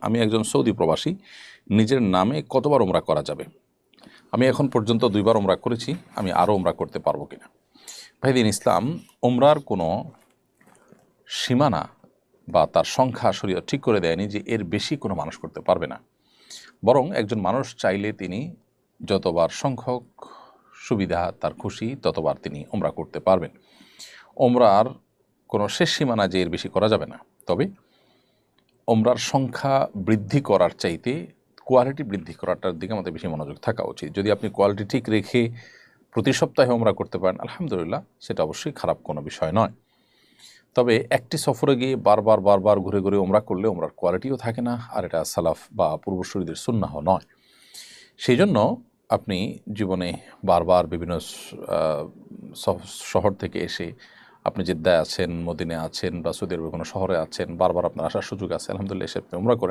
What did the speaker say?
আমি একজন সৌদি প্রবাসী, নিজের নামে কতবার ওমরা করা যাবে? আমি এখন পর্যন্ত 2বার ওমরা করেছি, আমি আরও ওমরা করতে পারবো কিনা? ভাইদিন ইসলাম, ওমরার কোনো সীমানা বা তার সংখ্যা শরীয়ত ঠিক করে দেয়নি যে এর বেশি কোনো মানুষ করতে পারবে না। বরং একজন মানুষ চাইলে তিনি যতবার সংখ্যক সুবিধা তার খুশি ততবার তিনি ওমরা করতে পারবেন। ওমরার কোনো শেষ সীমানা যে এর বেশি করা যাবে না। তবে ওমরার সংখ্যা বৃদ্ধি করার চাইতে কোয়ালিটি বৃদ্ধি করাটার দিকে আমাদের বেশি মনোযোগ থাকা উচিত। যদি আপনি কোয়ালিটি ঠিক রেখে প্রতি সপ্তাহে ওমরা করতে পারেন, আলহামদুলিল্লাহ, সেটা অবশ্যই খারাপ কোনো বিষয় নয়। তবে একটি সফরে গিয়ে বারবার ঘুরে ঘুরে ওমরা করলে ওমরার কোয়ালিটিও থাকে না, আর এটা সালাফ বা পূর্বসূরীদের সুন্নাহও নয়। সেই জন্য আপনি জীবনে বারবার বিভিন্ন শহর থেকে এসে, আপনি জেদ্দায় আছেন, মদিনায় আছেন বা সৌদি আরবের কোনো শহরে আছেন, বারবার আপনার আসার সুযোগ আছে, আলহামদুলিল্লাহ এসে আপনি ওমরা করেন।